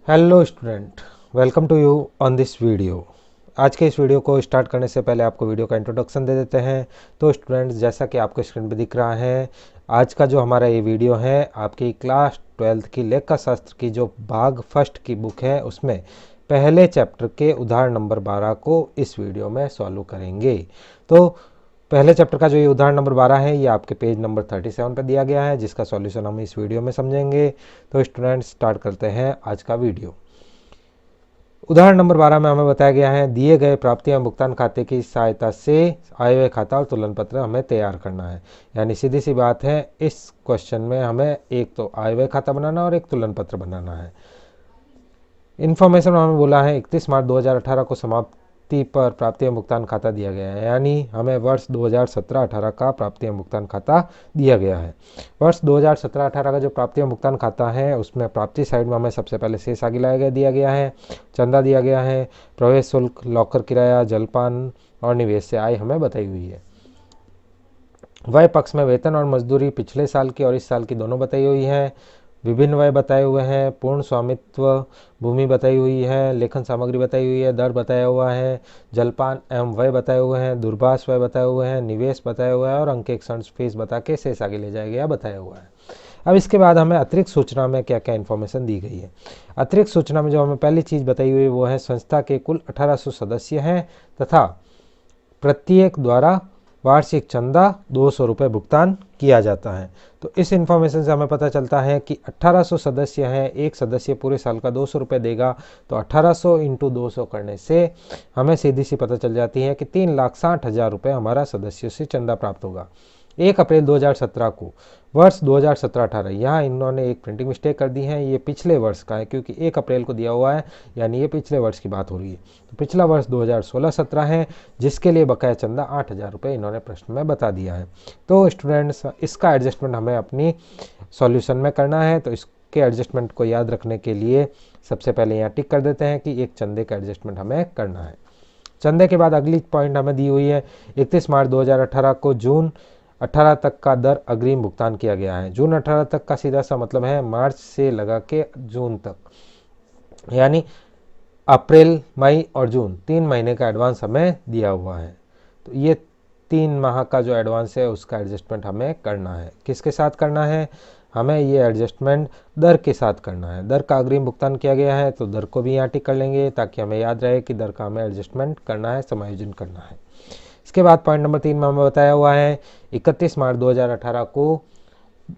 Hello student, welcome to you on this video. आज के इस वीडियो को स्टार्ट करने से पहले आपको वीडियो का इंट्रोडक्शन दे देते हैं। तो स्टूडेंट्स, जैसा कि आपको स्क्रीन पे दिख रहा है, आज का जो हमारा ये वीडियो है आपकी क्लास 12th की लेखा शास्त्र की जो भाग फर्स्ट की बुक है उसमें पहले चैप्टर के उदाहरण नंबर 12 को इस वीडियो में सॉल्व करेंगे। तो पहले चैप्टर का जो ये उदाहरण नंबर 12 है ये आपके पेज नंबर 37 पर दिया गया है, जिसका सॉल्यूशन हम इस वीडियो में समझेंगे। तो स्टूडेंट्स, स्टार्ट करते हैं आज का वीडियो। उदाहरण नंबर 12 में हमें बताया गया है, दिए गए प्राप्ति एवं भुगतान खाते की सहायता से आय व्यय खाता और तुलन पत्र हमें तैयार करना है। यानी सीधी सी बात है, इस क्वेश्चन में हमें एक तो आय व्यय खाता बनाना और एक तुलन पत्र बनाना है। इन्फॉर्मेशन में हमें बोला है 31 मार्च 2018 को समाप्ति पर प्राप्ति एवं भुगतान खाता दिया गया है, यानी हमें वर्ष 2017-18 का प्राप्ति एवं भुगतान खाता दिया गया है। वर्ष 2017-18 का जो प्राप्ति एवं भुगतान खाता है उसमें प्राप्ति साइड में हमें सबसे पहले शेष आगे दिया गया है, चंदा दिया गया है, प्रवेश शुल्क, लॉकर किराया, जलपान और निवेश से आय हमें बताई हुई है। व्यय पक्ष में वेतन और मजदूरी पिछले साल की और इस साल की दोनों बताई हुई है। विभिन्न व्यय बताए हुए हैं, पूर्ण स्वामित्व भूमि बताई हुई है, लेखन सामग्री बताई हुई है, दर बताया हुआ है, जलपान एवं व्यय बताए हुए हैं, दूरभाष व्यय बताए हुए हैं, निवेश बताया हुआ है और अंकेक्षण फीस बता के शेष आगे ले जाया गया बताया हुआ है। अब इसके बाद हमें अतिरिक्त सूचना में क्या क्या इन्फॉर्मेशन दी गई है। अतिरिक्त सूचना में जो हमें पहली चीज़ बताई हुई है वो है संस्था के कुल 1800 सदस्य हैं तथा प्रत्येक द्वारा वार्षिक चंदा 200 रुपये भुगतान किया जाता है। तो इस इन्फॉर्मेशन से हमें पता चलता है कि 1800 सदस्य हैं, एक सदस्य पूरे साल का 200 रुपये देगा, तो 1800 इंटू 200 करने से हमें सीधी सी पता चल जाती है कि 3,60,000 रुपये हमारा सदस्यों से चंदा प्राप्त होगा। 1 अप्रैल 2017 को वर्ष 2017-18, यहाँ इन्होंने एक प्रिंटिंग मिस्टेक कर दी है, ये पिछले वर्ष का है क्योंकि 1 अप्रैल को दिया हुआ है, यानी ये पिछले वर्ष की बात हो रही है। तो पिछला वर्ष 2016-17 है, जिसके लिए बकाया चंदा 8,000 रुपये इन्होंने प्रश्न में बता दिया है। तो स्टूडेंट्स, इसका एडजस्टमेंट हमें अपनी सॉल्यूशन में करना है। तो इसके एडजस्टमेंट को याद रखने के लिए सबसे पहले यहाँ टिक कर देते हैं कि एक चंदे का एडजस्टमेंट हमें करना है। चंदे के बाद अगली पॉइंट हमें दी हुई है, 31 मार्च 2018 को जून 18 तक का दर अग्रिम भुगतान किया गया है। जून 18 तक का सीधा सा मतलब है मार्च से लगा के जून तक, यानी अप्रैल, मई और जून 3 महीने का एडवांस हमें दिया हुआ है। तो ये 3 माह का जो एडवांस है उसका एडजस्टमेंट हमें करना है। किसके साथ करना है? हमें ये एडजस्टमेंट दर के साथ करना है। दर का अग्रिम भुगतान किया गया है तो दर को भी यहाँ टिक कर लेंगे ताकि हमें याद रहे कि दर का हमें एडजस्टमेंट करना है, समायोजन करना है। इसके बाद पॉइंट नंबर 3 में हमें बताया हुआ है 31 मार्च 2018 को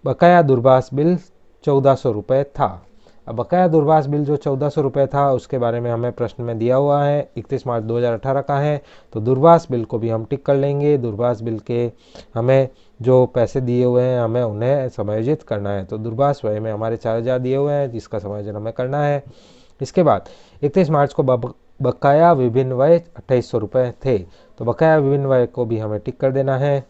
बकाया दूरभाष बिल 1400 रुपये था। अब बकाया दूरभाष बिल जो 1400 रुपये था उसके बारे में हमें प्रश्न में दिया हुआ है, 31 मार्च 2018 का है, तो दूरभाष बिल को भी हम टिक कर लेंगे। दूरभाष बिल के हमें जो पैसे दिए हुए हैं हमें उन्हें समायोजित करना है। तो दूरभाष व्यय में हमारे 4,000 दिए हुए हैं जिसका समायोजन हमें करना है। इसके बाद 31 मार्च को बकाया विभिन्न व्यय 2800 रुपये थे, तो बकाया विभिन्न व्यय को भी हमें टिक कर देना है।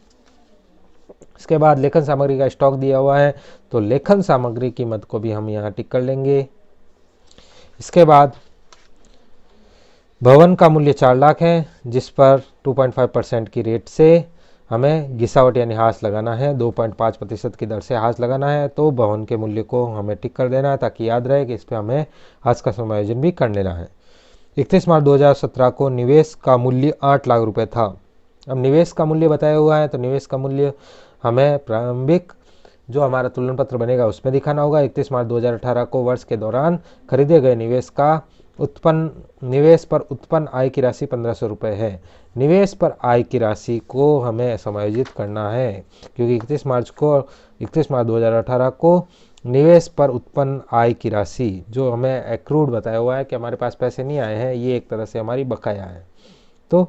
इसके बाद लेखन सामग्री का स्टॉक दिया हुआ है, तो लेखन सामग्री कीमत को भी हम यहाँ टिक कर लेंगे। इसके बाद भवन का मूल्य 4 लाख है, जिस पर 2.5% की रेट से हमें घिसावट यानी हाश लगाना है, 2.5% की दर से हाश लगाना है। तो भवन के मूल्य को हमें टिक कर देना है ताकि याद रहे कि इस पर हमें हाश का समायोजन भी कर लेना है। 31 मार्च 2017 को निवेश का मूल्य 8 लाख रुपए था। अब निवेश का मूल्य बताया हुआ है तो निवेश का मूल्य हमें प्रारंभिक जो हमारा तुलन पत्र बनेगा उसमें दिखाना होगा। 31 मार्च 2018 को वर्ष के दौरान खरीदे गए निवेश पर उत्पन्न आय की राशि 1500 रुपये है। निवेश पर आय की राशि को हमें समायोजित करना है क्योंकि 31 मार्च 2018 को निवेश पर उत्पन्न आय की राशि जो हमें एक्रूड बताया हुआ है कि हमारे पास पैसे नहीं आए हैं, ये एक तरह से हमारी बकाया है। तो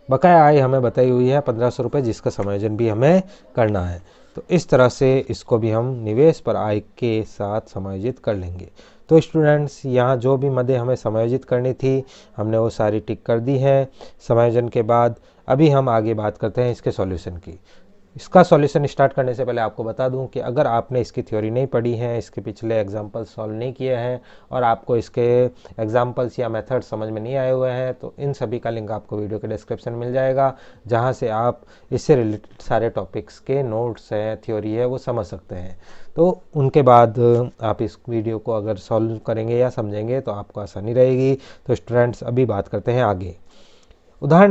बकाया आय हमें बताई हुई है 1500 रुपये, जिसका समायोजन भी हमें करना है। तो इस तरह से इसको भी हम निवेश पर आय के साथ समायोजित कर लेंगे। तो स्टूडेंट्स, यहाँ जो भी मदें हमें समायोजित करनी थी हमने वो सारी टिक कर दी है। समायोजन के बाद अभी हम आगे बात करते हैं इसके सॉल्यूशन की। इसका सॉल्यूशन स्टार्ट करने से पहले आपको बता दूं कि अगर आपने इसकी थ्योरी नहीं पढ़ी है, इसके पिछले एग्जांपल्स सॉल्व नहीं किए हैं और आपको इसके एग्जांपल्स या मेथड समझ में नहीं आए हुए हैं, तो इन सभी का लिंक आपको वीडियो के डिस्क्रिप्शन में मिल जाएगा, जहां से आप इससे रिलेटेड सारे टॉपिक्स के नोट्स हैं, थ्योरी है, वो समझ सकते हैं। तो उनके बाद आप इस वीडियो को अगर सॉल्व करेंगे या समझेंगे तो आपको आसानी रहेगी। तो स्टूडेंट्स, अभी बात करते हैं आगे। उदाहरण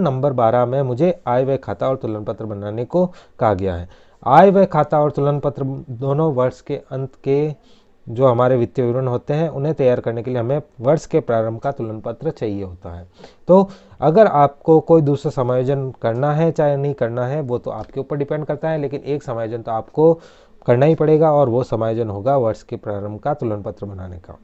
नंबर 12 में मुझे आय व्यय खाता और तुलन पत्र बनाने को कहा गया है। आय व्यय खाता और तुलन पत्र दोनों वर्ष के अंत के जो हमारे वित्तीय विवरण होते हैं उन्हें तैयार करने के लिए हमें वर्ष के प्रारंभ का तुलन पत्र चाहिए होता है। तो अगर आपको कोई दूसरा समायोजन करना है चाहे नहीं करना है, वो तो आपके ऊपर डिपेंड करता है, लेकिन एक समायोजन तो आपको करना ही पड़ेगा और वो समायोजन होगा वर्ष के प्रारंभ का तुलन पत्र बनाने का।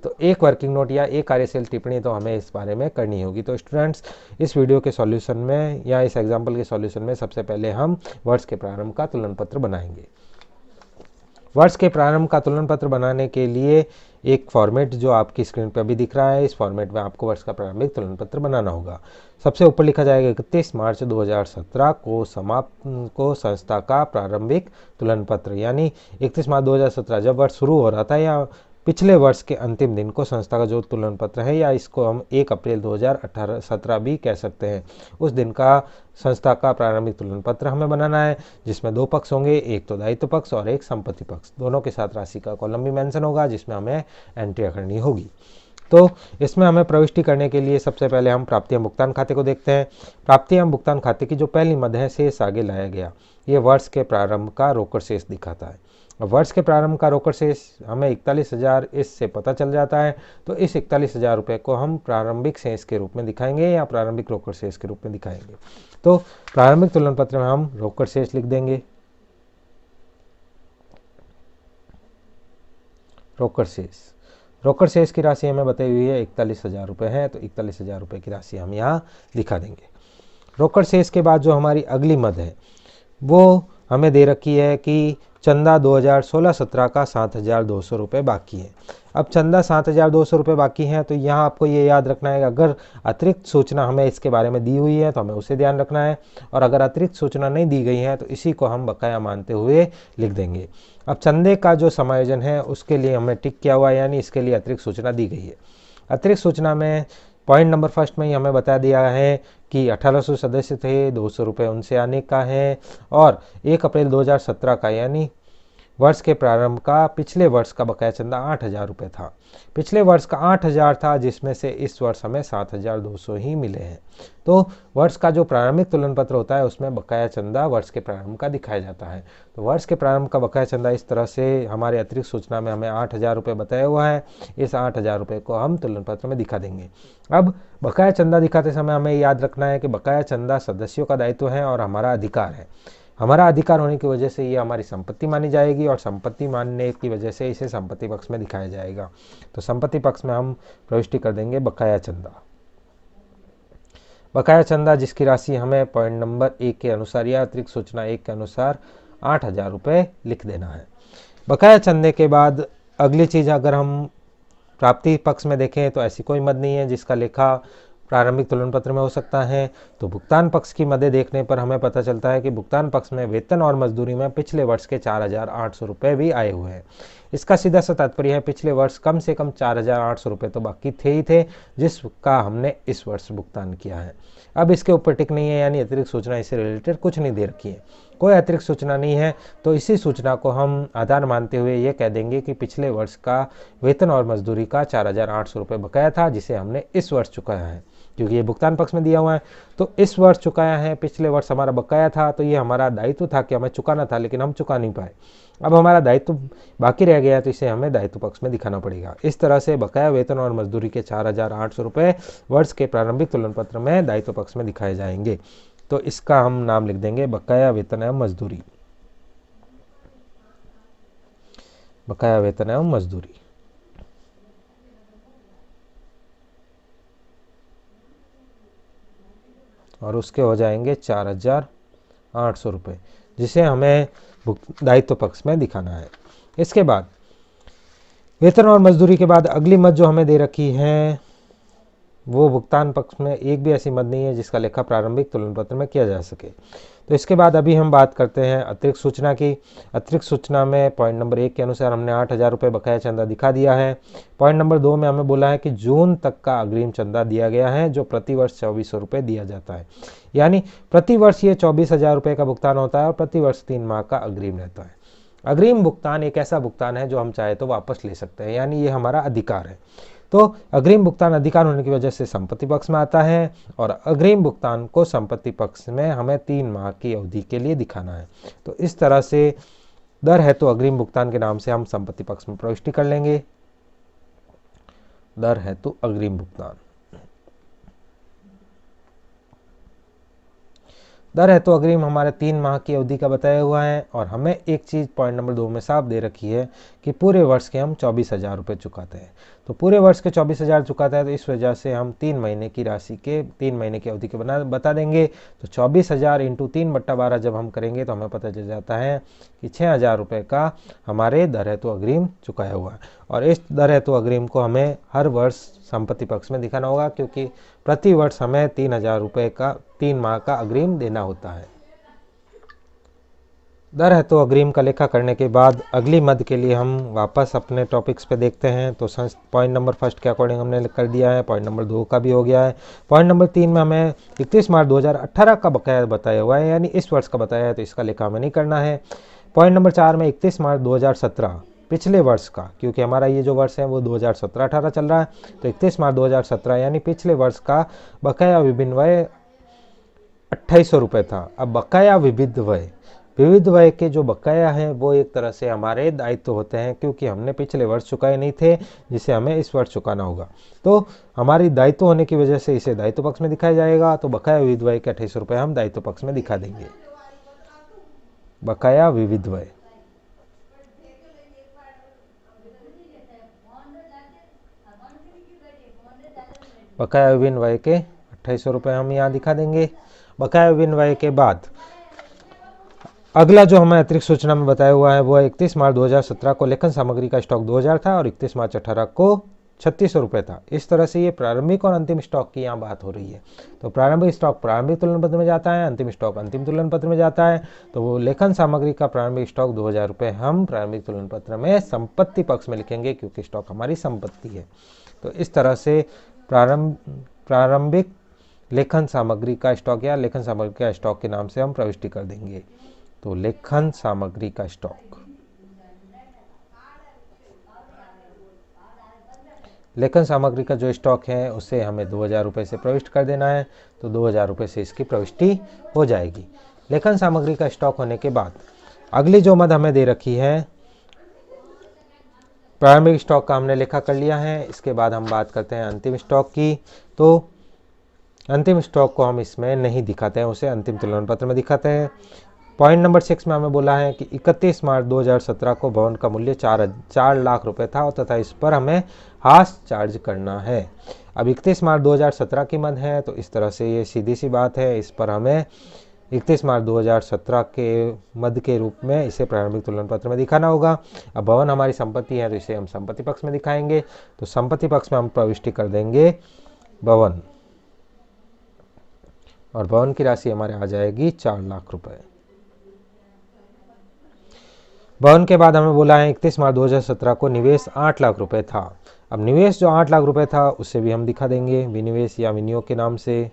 तो एक वर्किंग नोट या एक कार्यशील टिप्पणी तो हमें इस बारे में करनी होगी। तो स्टूडेंट्स, इस वीडियो के सॉल्यूशन में या इस एग्जाम्पल के सॉल्यूशन में सबसे पहले हम वर्ष के प्रारंभ का तुलन पत्र बनाएंगे। वर्ष के प्रारंभ का तुलन पत्र बनाने के लिए एक फॉर्मेट जो आपकी स्क्रीन पर अभी दिख रहा है, इस फॉर्मेट में आपको वर्ष का प्रारंभिक तुलन पत्र बनाना होगा। सबसे ऊपर लिखा जाएगा 31 मार्च 2017 को संस्था का प्रारंभिक तुलन पत्र, यानी 31 मार्च 2017 जब वर्ष शुरू हो रहा था या पिछले वर्ष के अंतिम दिन को संस्था का जो तुलन पत्र है, या इसको हम 1 अप्रैल 2017 भी कह सकते हैं, उस दिन का संस्था का प्रारंभिक तुलन पत्र हमें बनाना है, जिसमें 2 पक्ष होंगे, एक तो दायित्व पक्ष और एक संपत्ति पक्ष। दोनों के साथ राशि का कॉलम भी मेंशन होगा जिसमें हमें एंट्रियां करनी होगी। तो इसमें हमें प्रविष्टि करने के लिए सबसे पहले हम प्राप्ति एवं भुगतान खाते को देखते हैं। प्राप्ति एवं भुगतान खाते की जो पहली मद है, शेष आगे लाया गया, ये वर्ष के प्रारंभ का रोकड़ शेष दिखाता है। वर्ष के प्रारंभ का रोकड़ शेष हमें 41,000 इससे पता चल जाता है। तो इस 41,000 रुपये को हम प्रारंभिक शेष के रूप में दिखाएंगे या प्रारंभिक रोकड़ शेष के रूप में दिखाएंगे। तो प्रारंभिक तुलन पत्र में हम रोकड़ शेष लिख देंगे, रोकड़ शेष की राशि हमें बताई हुई है 41,000 रुपये है, तो 41,000 रुपये की राशि हम यहाँ दिखा देंगे। रोकड़ शेष के बाद जो हमारी अगली मद है वो हमें दे रखी है कि चंदा 2016-17 का 7,200 रुपये बाकी है। अब चंदा 7,200 रुपये बाकी हैं, तो यहाँ आपको ये याद रखना है, अगर अतिरिक्त सूचना हमें इसके बारे में दी हुई है तो हमें उसे ध्यान रखना है, और अगर अतिरिक्त सूचना नहीं दी गई है तो इसी को हम बकाया मानते हुए लिख देंगे। अब चंदे का जो समायोजन है उसके लिए हमें टिक किया हुआ है, यानी इसके लिए अतिरिक्त सूचना दी गई है। अतिरिक्त सूचना में पॉइंट नंबर फर्स्ट में ही हमें बता दिया है कि 1800 सदस्य थे, 200 रुपये उनसे आने का है, और 1 अप्रैल 2017 का यानी वर्ष के प्रारंभ का पिछले वर्ष का बकाया चंदा 8,000 रुपये था। पिछले वर्ष का 8,000 था, जिसमें से इस वर्ष हमें 7,200 ही मिले हैं। तो वर्ष का जो प्रारंभिक तुलन पत्र होता है उसमें बकाया चंदा वर्ष के प्रारंभ का दिखाया जाता है। तो वर्ष के प्रारंभ का बकाया चंदा इस तरह से हमारे अतिरिक्त सूचना में हमें 8,000 रुपये बताया हुआ है। इस 8,000 रुपये को हम तुलन पत्र में दिखा देंगे। अब बकाया चंदा दिखाते समय हमें याद रखना है कि बकाया चंदा सदस्यों का दायित्व है और हमारा अधिकार है। हमारा अधिकार होने की वजह से ये हमारी संपत्ति मानी जाएगी, और संपत्ति मानने की वजह से इसे संपत्ति पक्ष में दिखाया जाएगा। तो संपत्ति पक्ष में हम प्रविष्टि कर देंगे बकाया चंदा। बकाया चंदा जिसकी राशि हमें पॉइंट नंबर 1 के अनुसार या अतिरिक्त सूचना 1 के अनुसार 8,000 रुपये लिख देना है। बकाया चंदे के बाद अगली चीज़ अगर हम प्राप्ति पक्ष में देखें तो ऐसी कोई मद नहीं है जिसका लेखा प्रारंभिक तुलन पत्र में हो सकता है। तो भुगतान पक्ष की मदें देखने पर हमें पता चलता है कि भुगतान पक्ष में वेतन और मजदूरी में पिछले वर्ष के 4,800 रुपये भी आए हुए हैं। इसका सीधा सा तात्पर्य है पिछले वर्ष कम से कम 4,800 रुपये तो बाकी थे ही थे, जिसका हमने इस वर्ष भुगतान किया है। अब इसके ऊपर टिक नहीं है, यानी अतिरिक्त सूचना इससे रिलेटेड कुछ नहीं दे रखी है, कोई अतिरिक्त सूचना नहीं है। तो इसी सूचना को हम आधार मानते हुए ये कह देंगे कि पिछले वर्ष का वेतन और मजदूरी का 4,800 रुपये बकाया था, जिसे हमने इस वर्ष चुकाया है, क्योंकि ये भुगतान पक्ष में दिया हुआ है। तो इस वर्ष चुकाया है, पिछले वर्ष हमारा बकाया था, तो ये हमारा दायित्व था कि हमें चुकाना था, लेकिन हम चुका नहीं पाए। अब हमारा दायित्व बाकी रह गया, तो इसे हमें दायित्व पक्ष में दिखाना पड़ेगा। इस तरह से बकाया वेतन और मजदूरी के 4,800 रुपये वर्ष के प्रारंभिक तुलन पत्र में दायित्व पक्ष में दिखाए जाएंगे। तो इसका हम नाम लिख देंगे बकाया वेतन एवं मजदूरी, बकाया वेतन एवं मजदूरी। और उसके हो जाएंगे 4,800 रुपये, जिसे हमें दायित्व पक्ष में दिखाना है। इसके बाद वेतन और मजदूरी के बाद अगली मद जो हमें दे रखी है वो भुगतान पक्ष में एक भी ऐसी मद नहीं है जिसका लेखा प्रारंभिक तुलन पत्र में किया जा सके। तो इसके बाद अभी हम बात करते हैं अतिरिक्त सूचना की। अतिरिक्त सूचना में पॉइंट नंबर 1 के अनुसार हमने 8,000 रुपये बकाया चंदा दिखा दिया है। पॉइंट नंबर 2 में हमें बोला है कि जून तक का अग्रिम चंदा दिया गया है, जो प्रतिवर्ष 2400 रुपये दिया जाता है। यानी प्रतिवर्ष ये 24,000 रुपये का भुगतान होता है और प्रतिवर्ष 3 माह का अग्रिम रहता है। अग्रिम भुगतान एक ऐसा भुगतान है जो हम चाहे तो वापस ले सकते हैं, यानी ये हमारा अधिकार है। तो अग्रिम भुगतान अधिकार होने की वजह से संपत्ति पक्ष में आता है और अग्रिम भुगतान को संपत्ति पक्ष में हमें 3 माह की अवधि के लिए दिखाना है। तो इस तरह से दर है तो अग्रिम भुगतान के नाम से हम संपत्ति पक्ष में प्रविष्टि कर लेंगे। दर है तो अग्रिम भुगतान, दर है तो अग्रिम हमारे 3 माह की अवधि का बताया हुआ है और हमें एक चीज़ पॉइंट नंबर 2 में साफ दे रखी है कि पूरे वर्ष के हम 24,000 रुपये चुकाते हैं। तो पूरे वर्ष के 24,000 चुकाते हैं, तो इस वजह से हम 3 महीने की राशि के 3 महीने की अवधि के बता देंगे। तो 24,000 इंटू 3/12 जब हम करेंगे तो हमें पता चल जाता है कि 6,000 रुपये का हमारे दर है तो अग्रिम चुकाया हुआ है। और इस दर है तो अग्रिम को हमें हर वर्ष संपत्ति पक्ष में दिखाना होगा, क्योंकि प्रति वर्ष हमें 3,000 रुपये का 3 माह का अग्रिम देना होता है। दर है तो अग्रिम का लेखा करने के बाद अगली मद के लिए हम वापस अपने टॉपिक्स पे देखते हैं। तो पॉइंट नंबर 1 के अकॉर्डिंग हमने कर दिया है, पॉइंट नंबर 2 का भी हो गया है। पॉइंट नंबर 3 में हमें 31 मार्च 2018 का बकाया बताया हुआ है, यानी इस वर्ष का बताया है, तो इसका लेखा हमें नहीं करना है। पॉइंट नंबर 4 में 31 मार्च 2017 पिछले वर्ष का, क्योंकि हमारा ये जो वर्ष है वो 2017-18 चल रहा है, तो 31 मार्च 2017 यानी पिछले वर्ष का बकाया विभिन्न व्यय 2800 रुपये था। अब बकाया विविध व्यय के जो बकाया हैं वो एक तरह से हमारे दायित्व होते हैं, क्योंकि हमने पिछले वर्ष चुकाए नहीं थे, जिसे हमें इस वर्ष चुकाना होगा। तो हमारी दायित्व होने की वजह से इसे दायित्व पक्ष में दिखाया जाएगा। तो बकाया विविध व्यय के 2800 रुपये हम दायित्व पक्ष में दिखा देंगे। बकाया विविध व्यय, बकाया विभिन्न व्यय के 2800 रुपये हम यहाँ दिखा देंगे। बकाया विभिन्न व्यय के बाद अगला जो हमें अतिरिक्त सूचना में बताया हुआ है वो है 31 मार्च 2017 को लेखन सामग्री का स्टॉक 2000 था और 31 मार्च 18 को 3600 रुपये था। इस तरह से ये प्रारंभिक और अंतिम स्टॉक की यहाँ बात हो रही है। तो प्रारंभिक स्टॉक प्रारंभिक तुलन पत्र में जाता है, अंतिम स्टॉक अंतिम तुलन पत्र में जाता है। तो वो लेखन सामग्री का प्रारंभिक स्टॉक 2000 रुपये हम प्रारंभिक तुलन पत्र में संपत्ति पक्ष में लिखेंगे, क्योंकि स्टॉक हमारी संपत्ति है। तो इस तरह से प्रारंभिक लेखन सामग्री का स्टॉक या लेखन सामग्री का स्टॉक के नाम से हम प्रविष्टि कर देंगे। तो लेखन सामग्री का स्टॉक, लेखन सामग्री का जो स्टॉक है उसे हमें 2000 रुपये से प्रविष्ट कर देना है। तो 2000 रुपये से इसकी प्रविष्टि हो जाएगी। लेखन सामग्री का स्टॉक होने के बाद अगली जो मद हमें दे रखी है, प्रारंभिक स्टॉक का हमने लेखा कर लिया है। इसके बाद हम बात करते हैं अंतिम स्टॉक की। तो अंतिम स्टॉक को हम इसमें नहीं दिखाते हैं, उसे अंतिम तुलन पत्र में दिखाते हैं। पॉइंट नंबर 6 में हमें बोला है कि 31 मार्च 2017 को भवन का मूल्य 4 लाख रुपए था तथा इस पर हमें हाश चार्ज करना है। अब 31 मार्च 2017 की मद है, तो इस तरह से ये सीधी सी बात है, इस पर हमें 31 मार्च 2017 के मद के रूप में इसे प्रारंभिक तुलन पत्र में दिखाना होगा। अब भवन हमारी संपत्ति है, तो इसे हम संपत्ति पक्ष में दिखाएंगे। तो संपत्ति पक्ष में हम प्रविष्टि कर देंगे भवन, और भवन की राशि हमारे आ जाएगी 4 लाख रुपए। भवन के बाद हमें बोला है 31 मार्च 2017 को निवेश 8 लाख रुपए था। अब निवेश जो 8 लाख रुपए था उसे भी हम दिखा देंगे विनिवेश या विनियोग के नाम से।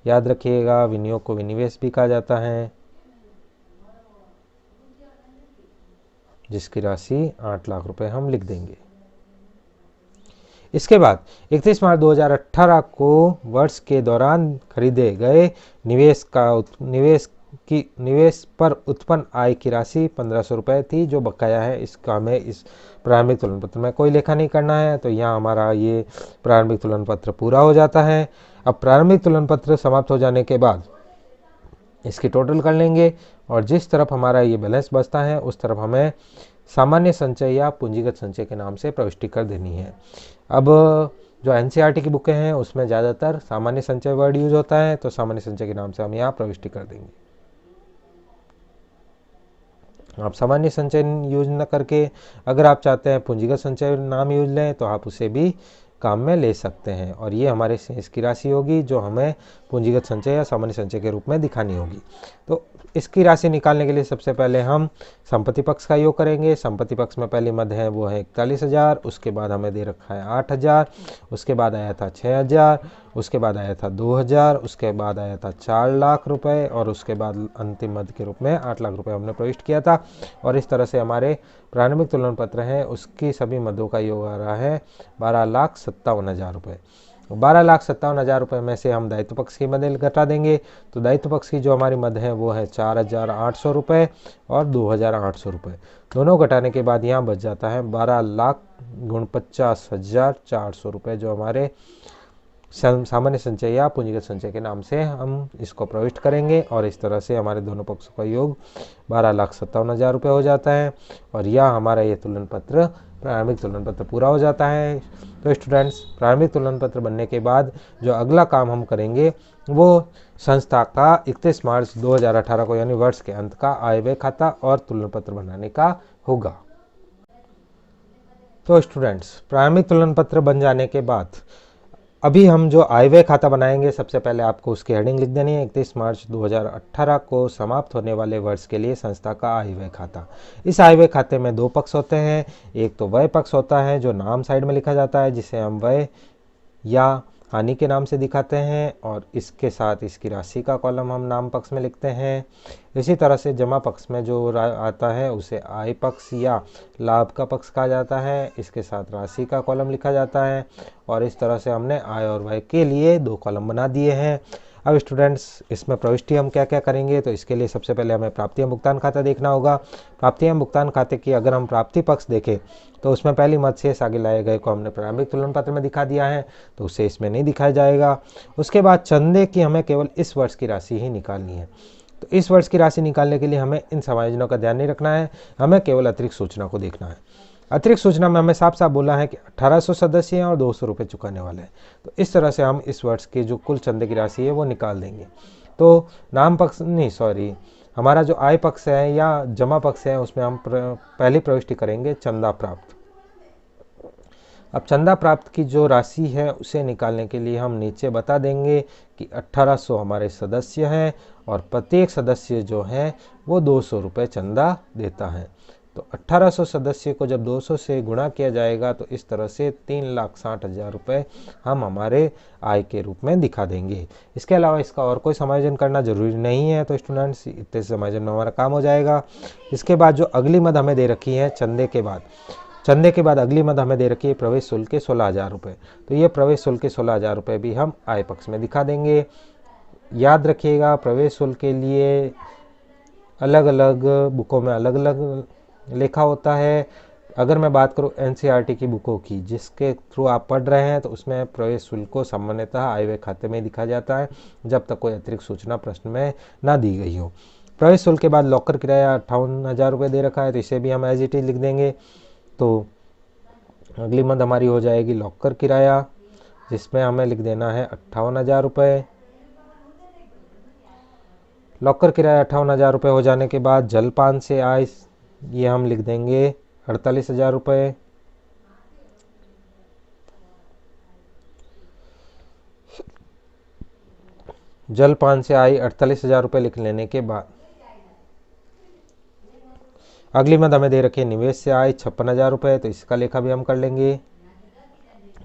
याद रखिएगा, विनियोग को विनिवेश भी कहा जाता है, जिसकी राशि 8 लाख रुपए हम लिख देंगे। इसके बाद 31 मार्च 2018 को वर्ष के दौरान खरीदे गए निवेश पर उत्पन्न आय की राशि 1500 रुपये थी, जो बकाया है। इसका हमें इस प्रारंभिक तुलन पत्र में कोई लेखा नहीं करना है। तो यहाँ हमारा ये प्रारंभिक तुलन पत्र पूरा हो जाता है। अब प्रारंभिक तुलन पत्र समाप्त हो जाने के बाद इसकी टोटल कर लेंगे, और जिस तरफ हमारा ये बैलेंस बचता है उस तरफ हमें सामान्य संचय या पूंजीगत संचय के नाम से प्रविष्टि कर देनी है। अब जो एनसीईआरटी की बुकें हैं उसमें ज़्यादातर सामान्य संचय वर्ड यूज होता है, तो सामान्य संचय के नाम से हम यहाँ प्रविष्टि कर देंगे। आप सामान्य संचय यूज न करके अगर आप चाहते हैं पूंजीगत संचय नाम यूज लें, तो आप उसे भी काम में ले सकते हैं। और ये हमारे शेष की राशि होगी जो हमें पूंजीगत संचय या सामान्य संचय के रूप में दिखानी होगी। तो इसकी राशि निकालने के लिए सबसे पहले हम संपत्ति पक्ष का योग करेंगे। संपत्ति पक्ष में पहली मद है वो है 41,000, उसके बाद हमें दे रखा है 8,000, उसके बाद आया था 6,000, उसके बाद आया था 2,000, उसके बाद आया था 4 लाख रुपए और उसके बाद अंतिम मद के रूप में 8 लाख रुपए हमने प्रविष्ट किया था। और इस तरह से हमारे प्रारंभिक तुलन पत्र हैं उसकी सभी मदों का योग आ रहा है 12,57,000 रुपये। 12,57,000 रुपये में से हम दायित्व पक्ष की मद घटा देंगे। तो दायित्व पक्ष की जो हमारी मद है वो है 4,800 रुपये और 2,800 रुपये। दोनों घटाने के बाद यहाँ बच जाता है 12,49,400 रुपये जो हमारे सामान्य संचय या पूंजीगत संचय के नाम से हम इसको प्रविष्ट करेंगे। और इस तरह से हमारे दोनों पक्षों का योग 12,57,000 रुपये हो जाता है और यह हमारा ये तुलन पत्र प्रारंभिक तुलन पत्र पूरा हो जाता है। तो स्टूडेंट्स, प्रारंभिक तुलन पत्र बनने के बाद जो अगला काम हम करेंगे वो संस्था का 31 मार्च 2018 को यानी वर्ष के अंत का आय व्यय खाता और तुलन पत्र बनाने का होगा। तो स्टूडेंट्स, प्रारंभिक तुलन पत्र बन जाने के बाद अभी हम जो आय व्यय खाता बनाएंगे, सबसे पहले आपको उसकी हेडिंग लिख देनी है 31 मार्च 2018 को समाप्त होने वाले वर्ष के लिए संस्था का आय व्यय खाता। इस आय व्यय खाते में दो पक्ष होते हैं। एक तो व्यय पक्ष होता है जो नाम साइड में लिखा जाता है, जिसे हम व्यय या हानि के नाम से दिखाते हैं और इसके साथ इसकी राशि का कॉलम हम नाम पक्ष में लिखते हैं। इसी तरह से जमा पक्ष में जो आता है उसे आय पक्ष या लाभ का पक्ष कहा जाता है, इसके साथ राशि का कॉलम लिखा जाता है। और इस तरह से हमने आय और व्यय के लिए दो कॉलम बना दिए हैं। अब स्टूडेंट्स, इसमें प्रविष्टि हम क्या क्या करेंगे, तो इसके लिए सबसे पहले हमें प्राप्ति एवं भुगतान खाता देखना होगा। प्राप्ति एवं भुगतान खाते की अगर हम प्राप्ति पक्ष देखें तो उसमें पहली मद शेष आगे लाए गए को हमने प्रारंभिक तुलन पत्र में दिखा दिया है, तो उसे इसमें नहीं दिखाया जाएगा। उसके बाद चंदे की हमें केवल इस वर्ष की राशि ही निकालनी है। तो इस वर्ष की राशि निकालने के लिए हमें इन समायोजनों का ध्यान नहीं रखना है, हमें केवल अतिरिक्त सूचना को देखना है। अतिरिक्त सूचना में हमें साफ साफ बोला है कि 1800 सदस्य हैं और 200 रुपये चुकाने वाले हैं। तो इस तरह से हम इस वर्ष की जो कुल चंदे की राशि है वो निकाल देंगे। तो नाम पक्ष नहीं, सॉरी, हमारा जो आय पक्ष है या जमा पक्ष है उसमें हम पहली प्रविष्टि करेंगे चंदा प्राप्त। अब चंदा प्राप्त की जो राशि है उसे निकालने के लिए हम नीचे बता देंगे कि 1800 हमारे सदस्य हैं और प्रत्येक सदस्य जो है वो 200 रुपये चंदा देता है। तो 1800 सदस्य को जब 200 से गुणा किया जाएगा तो इस तरह से 3,60,000 रुपये हम हमारे आय के रूप में दिखा देंगे। इसके अलावा इसका और कोई समायोजन करना जरूरी नहीं है। तो स्टूडेंट्स, इतने समायोजन में हमारा काम हो जाएगा। इसके बाद जो अगली मद हमें दे रखी है चंदे के बाद अगली मद हमें दे रखी है प्रवेश शुल्क के 16,000 रुपये। तो ये प्रवेश शुल्क के 16,000 रुपये भी हम आय पक्ष में दिखा देंगे। याद रखिएगा, प्रवेश शुल्क के लिए अलग अलग बुकों में अलग अलग लिखा होता है। अगर मैं बात करूं एनसीईआरटी की बुकों की जिसके थ्रू आप पढ़ रहे हैं तो उसमें प्रवेश शुल्क को सामान्यतः आय व्यय खाते में दिखा जाता है जब तक कोई अतिरिक्त सूचना प्रश्न में ना दी गई हो। प्रवेश शुल्क के बाद लॉकर किराया 58,000 रुपये दे रखा है, तो इसे भी हम एज इट इज लिख देंगे। तो अगली मद हमारी हो जाएगी लॉकर किराया, जिसमें हमें लिख देना है 58,000 रुपये। लॉकर किराया 58,000 रुपये हो जाने के बाद जलपान से आय ये हम लिख देंगे 48,000 रुपये। जलपान से आय 48,000 रुपये लिख लेने के बाद अगली मद हमें दे रखी है निवेश से आय 56,000 रुपये। तो इसका लेखा भी हम कर लेंगे।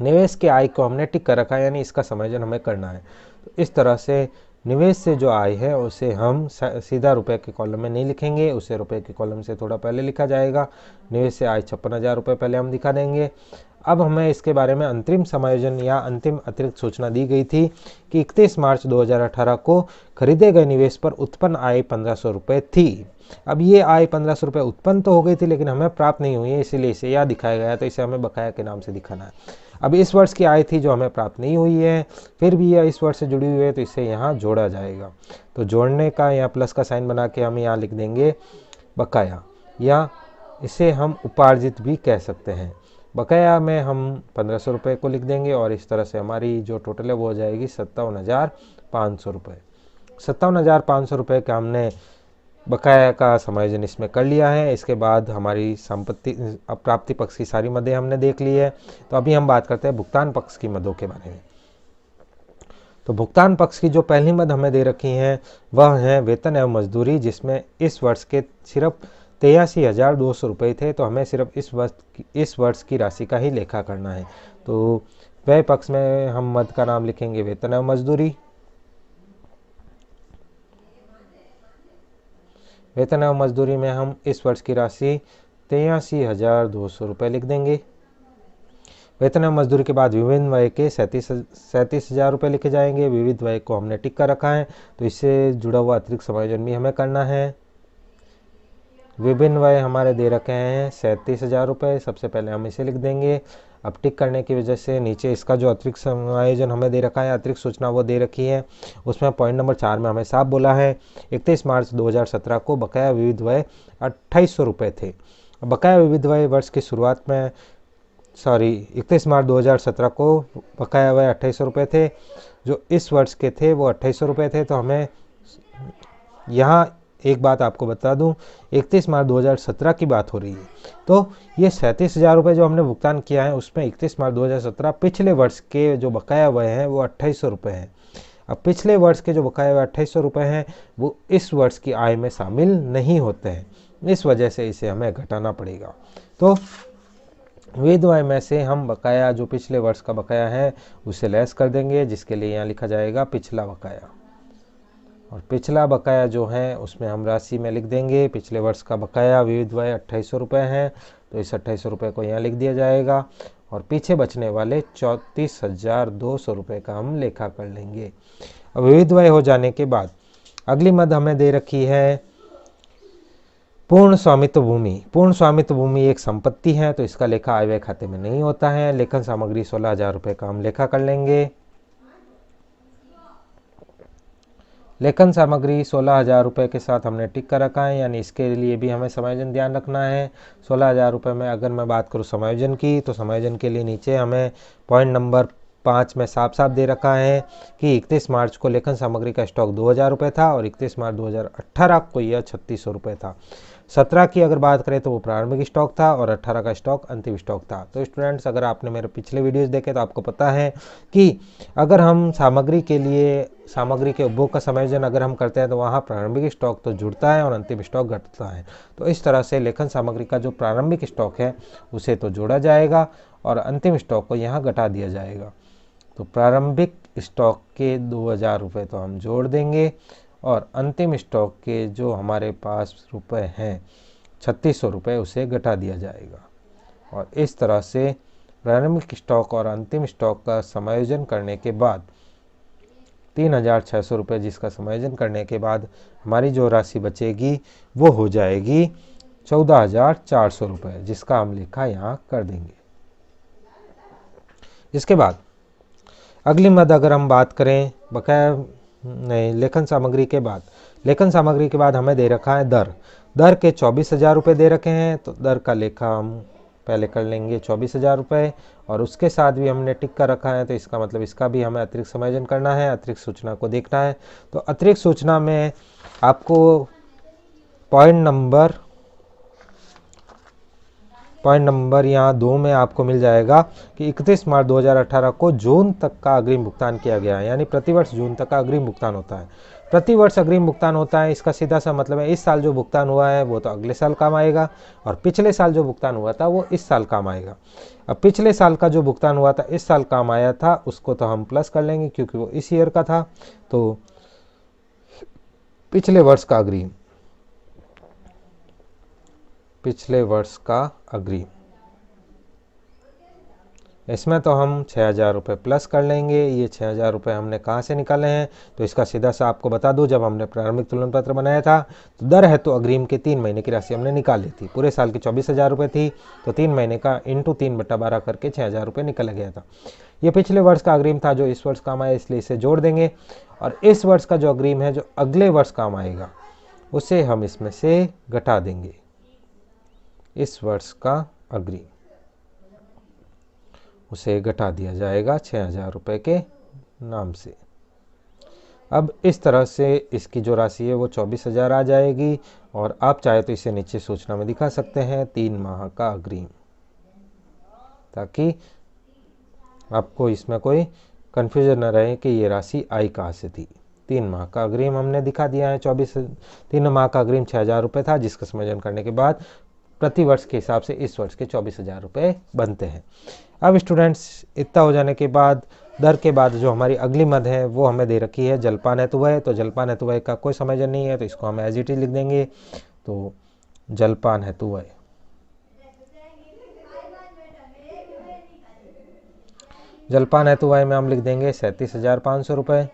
निवेश के आय को हमने टिक कर रखा है, यानी इसका समायोजन हमें करना है। तो इस तरह से निवेश से जो आय है उसे हम सीधा रुपए के कॉलम में नहीं लिखेंगे, उसे रुपए के कॉलम से थोड़ा पहले लिखा जाएगा। निवेश से आय 56,000 रुपये पहले हम दिखा देंगे। अब हमें इसके बारे में अंतरिम समायोजन या अंतिम अतिरिक्त सूचना दी गई थी कि 31 मार्च 2018 को खरीदे गए निवेश पर उत्पन्न आय 1,500 रुपये थी। अब ये आय 1,500 रुपये उत्पन्न तो हो गई थी लेकिन हमें प्राप्त नहीं हुई है, इसीलिए इसे यह दिखाया गया, तो इसे हमें बकाया के नाम से दिखाना है। अब इस वर्ष की आय थी जो हमें प्राप्त नहीं हुई है, फिर भी यह इस वर्ष से जुड़ी हुई है, तो इसे यहाँ जोड़ा जाएगा। तो जोड़ने का या प्लस का साइन बना के हम यहाँ लिख देंगे बकाया, या इसे हम उपार्जित भी कह सकते हैं। बकाया में हम 1,500 रुपये को लिख देंगे और इस तरह से हमारी जो टोटल है वो हो जाएगी 57,500 रुपये। 57,500 रुपये का हमने बकाया का समायोजन इसमें कर लिया है। इसके बाद हमारी संपत्ति प्राप्ति पक्ष की सारी मदें हमने देख ली है। तो अभी हम बात करते हैं भुगतान पक्ष की मदों के बारे में। तो भुगतान पक्ष की जो पहली मद हमें दे रखी हैं वह है वेतन एवं मजदूरी, जिसमें इस वर्ष के सिर्फ 83,200 रुपये थे। तो हमें सिर्फ इस वर्ष की राशि का ही लेखा करना है। तो व्यय पक्ष में हम मद का नाम लिखेंगे वेतन एवं मजदूरी। वेतन एवं मजदूरी में हम इस वर्ष की राशि 83,200 रुपये लिख देंगे। वेतन एवं मजदूरी के बाद विभिन्न व्यय के 37,000 रुपये लिखे जाएंगे। विविध व्यय को हमने टिक कर रखा है, तो इससे जुड़ा हुआ अतिरिक्त समायोजन भी हमें करना है। विभिन्न व्यय हमारे दे रखे हैं 37,000 रुपये। सबसे पहले हम इसे लिख देंगे। अब टिक करने की वजह से नीचे इसका जो अतिरिक्त समायोजन हमें दे रखा है, अतिरिक्त सूचना वो दे रखी है। उसमें पॉइंट नंबर 4 में हमें साफ बोला है 31 मार्च 2017 को बकाया विविध व्यय 2800 रुपये थे। बकाया विविध व्यय वर्ष की शुरुआत में 31 मार्च 2017 को बकाया व्यय 2800 रुपये थे। जो इस वर्ष के थे वो 2800 रुपये थे। तो हमें यहाँ एक बात आपको बता दूं, 31 मार्च 2017 की बात हो रही है। तो ये 37,000 रुपये जो हमने भुगतान किया है उसमें 31 मार्च 2017 पिछले वर्ष के जो बकाया व्यय हैं वो 2800 रुपये हैं। अब पिछले वर्ष के जो बकाया व्यय 2800 रुपये हैं वो इस वर्ष की आय में शामिल नहीं होते हैं, इस वजह से इसे हमें घटाना पड़ेगा। तो विविध व्यय में से हम बकाया जो पिछले वर्ष का बकाया है उसे लेस कर देंगे, जिसके लिए यहाँ लिखा जाएगा पिछला बकाया। और पिछला बकाया जो है उसमें हम राशि में लिख देंगे पिछले वर्ष का बकाया विविध व्यय 2800 रुपये हैं। तो इस 2800 रुपये को यहाँ लिख दिया जाएगा और पीछे बचने वाले 34,200 रुपये का हम लेखा कर लेंगे। अब विविध व्यय हो जाने के बाद अगली मद हमें दे रखी है पूर्ण स्वामित्व भूमि। पूर्ण स्वामित्व भूमि एक संपत्ति है, तो इसका लेखा आय व्यय खाते में नहीं होता है। लेखन सामग्री 16,000 रुपये का हम लेखा कर लेंगे। लेखन सामग्री 16,000 रुपये के साथ हमने टिक कर रखा है, यानी इसके लिए भी हमें समायोजन ध्यान रखना है। 16,000 रुपये में अगर मैं बात करूँ समायोजन की, तो समायोजन के लिए नीचे हमें पॉइंट नंबर 5 में साफ साफ दे रखा है कि 31 मार्च को लेखन सामग्री का स्टॉक 2,000 रुपये था और 31 मार्च 2018 को यह 3600 रुपये था। 17 की अगर बात करें तो वो प्रारंभिक स्टॉक था और 18 का स्टॉक अंतिम स्टॉक था। तो स्टूडेंट्स, अगर आपने मेरे पिछले वीडियोस देखे तो आपको पता है कि अगर हम सामग्री के उपभोग का समायोजन अगर हम करते हैं तो वहाँ प्रारंभिक स्टॉक तो जुड़ता है और अंतिम स्टॉक घटता है। तो इस तरह से लेखन सामग्री का जो प्रारंभिक स्टॉक है उसे तो जोड़ा जाएगा और अंतिम स्टॉक को यहाँ घटा दिया जाएगा। तो प्रारंभिक स्टॉक के 2,000 रुपये तो हम जोड़ देंगे और अंतिम स्टॉक के जो हमारे पास रुपए हैं 3600 रुपये उसे घटा दिया जाएगा। और इस तरह से प्रारंभिक स्टॉक और अंतिम स्टॉक का समायोजन करने के बाद 3,600 रुपये, जिसका समायोजन करने के बाद हमारी जो राशि बचेगी वो हो जाएगी 14,400 रुपये, जिसका हम लेखा यहाँ कर देंगे। इसके बाद अगली मद अगर हम बात करें लेखन सामग्री के बाद हमें दे रखा है दर के 24,000 रुपये दे रखे हैं। तो दर का लेखा हम पहले कर लेंगे 24,000 रुपये और उसके साथ भी हमने टिक कर रखा है, तो इसका मतलब इसका भी हमें अतिरिक्त समायोजन करना है, अतिरिक्त सूचना को देखना है। तो अतिरिक्त सूचना में आपको पॉइंट नंबर यहाँ 2 में आपको मिल जाएगा कि 31 मार्च 2018 को जून तक का अग्रिम भुगतान किया गया है, यानी प्रतिवर्ष जून तक का अग्रिम भुगतान होता है। प्रतिवर्ष अग्रिम भुगतान होता है, इसका सीधा सा मतलब है इस साल जो भुगतान हुआ है वो तो अगले साल काम आएगा और पिछले साल जो भुगतान हुआ था वो इस साल काम आएगा। अब पिछले साल का जो भुगतान हुआ था इस साल काम आया था, उसको तो हम प्लस कर लेंगे क्योंकि वो इस ईयर का था। तो पिछले वर्ष का अग्रिम इसमें तो हम 6,000 रुपये प्लस कर लेंगे। ये 6,000 रुपये हमने कहाँ से निकाले हैं, तो इसका सीधा सा आपको बता दूं, जब हमने प्रारंभिक तुलन पत्र बनाया था तो दर है तो अग्रिम के 3 महीने की राशि हमने निकाल ली थी। पूरे साल की 24,000 रुपये थी, तो 3 महीने का इंटू 3/12 करके 6,000 रुपये निकल गया था। ये पिछले वर्ष का अग्रिम था जो इस वर्ष काम आया, इसलिए इसे जोड़ देंगे। और इस वर्ष का जो अग्रिम है जो अगले वर्ष काम आएगा उसे हम इसमें से घटा देंगे। इस वर्ष का अग्रिम उसे घटा दिया जाएगा 6,000 रुपये के नाम से। अब इस तरह से इसकी जो राशि है वो 24,000 आ जाएगी। और आप चाहे तो इसे नीचे सूचना में दिखा सकते हैं 3 माह का अग्रिम, ताकि आपको इसमें कोई कन्फ्यूजन न रहे कि ये राशि आई कहाँ से थी। 3 माह का अग्रिम हमने दिखा दिया है। 3 माह का अग्रिम 6,000 रुपये था, जिसका समायोजन करने के बाद प्रति वर्ष के हिसाब से इस वर्ष के 24,000 रुपये बनते हैं। अब स्टूडेंट्स, इतना हो जाने के बाद दर के बाद जो हमारी अगली मद है वो हमें दे रखी है जलपान हेतुव्यय। तो जलपान हेतुव्यय का कोई समायोजन नहीं है, तो इसको हम एज इट इज लिख देंगे। तो जलपान हेतुव्यय, जलपान हेतुव्यय में हम लिख देंगे 37,500 रुपये।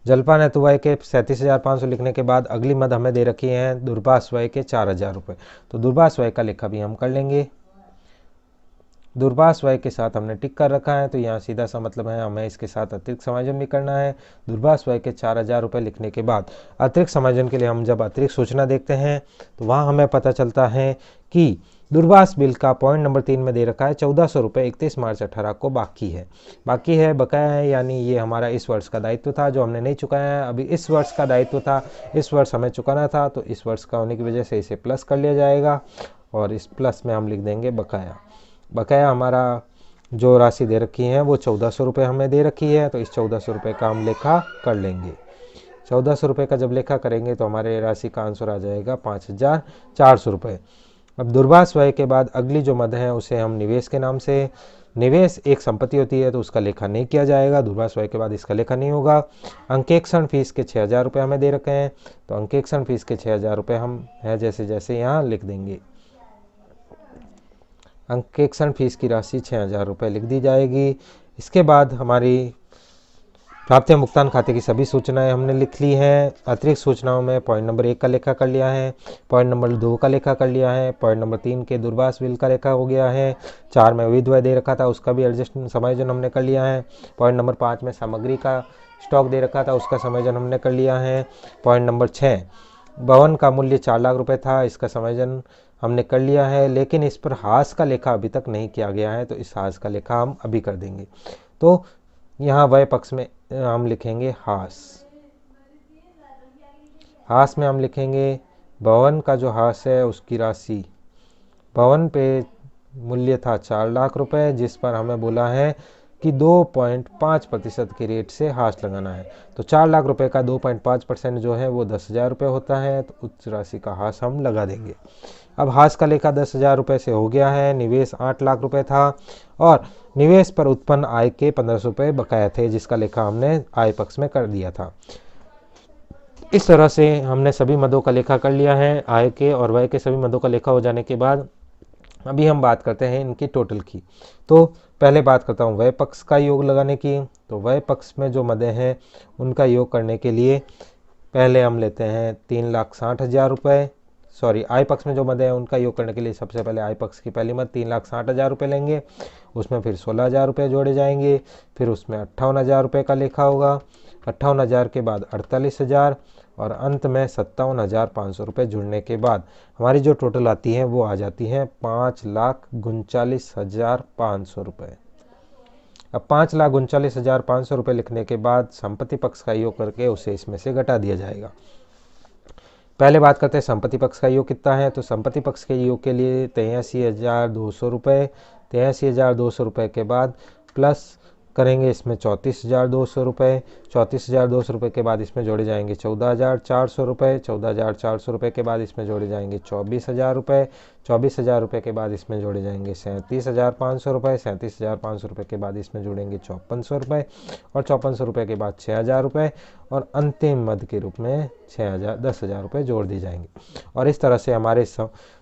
जलपान हेतुव्यय के 37,500 लिखने के बाद अगली मद हमें दे रखी है दूरभाष व्यय के 4,000 रुपये। तो दूरभाष व्यय का लेखा भी हम कर लेंगे। दूरभाष व्यय के साथ हमने टिक कर रखा है, तो यहाँ सीधा सा मतलब है हमें इसके साथ अतिरिक्त समायोजन भी करना है। दूरभाष व्यय के 4,000 रुपये लिखने के बाद अतिरिक्त समायोजन के लिए हम जब अतिरिक्त सूचना देखते हैं तो वहाँ हमें पता चलता है कि दूरभाष बिल का पॉइंट नंबर 3 में दे रखा है 1,400 रुपये 31 मार्च 18 को बाकी है बकाया है, यानी ये हमारा इस वर्ष का दायित्व था जो हमने नहीं चुकाया है। अभी इस वर्ष का दायित्व था, इस वर्ष हमें चुकाना था, तो इस वर्ष का होने की वजह से इसे प्लस कर लिया जाएगा और इस प्लस में हम लिख देंगे बकाया। बकाया हमारा जो राशि दे रखी है वो 1,400 रुपये हमें दे रखी है, तो इस 1,400 रुपये का हम लेखा कर लेंगे। 1,400 रुपये का जब लेखा करेंगे तो हमारे राशि का आंसर आ जाएगा 5,400 रुपये। अब दूरभाष व्यय के बाद अगली जो मद है उसे हम निवेश के नाम से, निवेश एक संपत्ति होती है तो उसका लेखा नहीं किया जाएगा, दूरभाष व्यय के बाद इसका लेखा नहीं होगा। अंकेक्षण फीस के 6,000 रुपये हमें दे रखे हैं, तो अंकेक्षण फीस के 6,000 रुपये हम है जैसे जैसे यहाँ लिख देंगे। अंकेक्षण फीस की राशि 6,000 रुपये लिख दी जाएगी। इसके बाद हमारी प्राप्ति भुगतान खाते की सभी सूचनाएं हमने लिख ली हैं। अतिरिक्त सूचनाओं में पॉइंट नंबर 1 का लेखा कर लिया है, पॉइंट नंबर 2 का लेखा कर लिया है, पॉइंट नंबर 3 के दूरभाष बिल का लेखा हो गया है, 4 में विविध व्यय दे रखा था उसका भी एडजस्ट समायोजन हमने कर लिया है, पॉइंट नंबर 5 में सामग्री का स्टॉक दे रखा था उसका समायोजन हमने कर लिया है, पॉइंट नंबर 6 भवन का मूल्य 4 लाख रुपये था, इसका समायोजन हमने कर लिया है, लेकिन इस पर हास का लेखा अभी तक नहीं किया गया है, तो इस हास का लेखा हम अभी कर देंगे। तो यहाँ व्यय पक्ष में हम लिखेंगे हास, हास में हम लिखेंगे भवन का जो हास है उसकी राशि, भवन पे मूल्य था 4 लाख रुपए, जिस पर हमें बोला है कि 2.5% के रेट से हास लगाना है। तो 4 लाख रुपए का 2.5% जो है वो 10,000 रुपये होता है, तो उस राशि का हास हम लगा देंगे। अब हास का लेखा 10,000 रुपये से हो गया है। निवेश 8 लाख रुपए था और निवेश पर उत्पन्न आय के 1,500 रुपये बकाया थे, जिसका लेखा हमने आय पक्ष में कर दिया था। इस तरह से हमने सभी मदों का लेखा कर लिया है। आय के और व्यय के सभी मदों का लेखा हो जाने के बाद अभी हम बात करते हैं इनकी टोटल की। तो पहले बात करता हूँ व्यय पक्ष का योग लगाने की। तो व्यय पक्ष में जो मदें हैं उनका योग करने के लिए पहले हम लेते हैं 3,60,000 रुपये। सॉरी, आय पक्ष में जो मदें हैं उनका योग करने के लिए सबसे पहले आय पक्ष की पहली मद 3,60,000 रुपये लेंगे, उसमें फिर 16,000 रुपये जोड़े जाएंगे, फिर उसमें 58,000 रुपये का लेखा होगा, 58,000 के बाद 48,000 और अंत में 57,500 रुपये जुड़ने के बाद हमारी जो टोटल आती है वो आ जाती है 5,39,500 रुपये। अब 5,39,500 रुपये लिखने के बाद संपत्ति पक्ष का योग करके उसे इसमें से घटा दिया जाएगा। पहले बात करते हैं संपत्ति पक्ष का योग कितना है। तो संपत्ति पक्ष के योग के लिए 83,200 रुपये, 83,200 रुपये के बाद प्लस करेंगे इसमें 34,200 रुपये, 34,200 रुपये के बाद इसमें जोड़े जाएंगे 14,400 रुपये, 14,400 रुपये के बाद इसमें जोड़े जाएंगे 24,000 रुपये, 24,000 रुपये के बाद इसमें जोड़े जाएंगे 37,500 रुपये, 37,500 रुपये के बाद इसमें जोड़ेंगे 5,400 रुपये और 5,400 रुपये के बाद 6,000 रुपये और अंतिम मद के रूप में 10,000 रुपये जोड़ दिए जाएंगे। और इस तरह से हमारे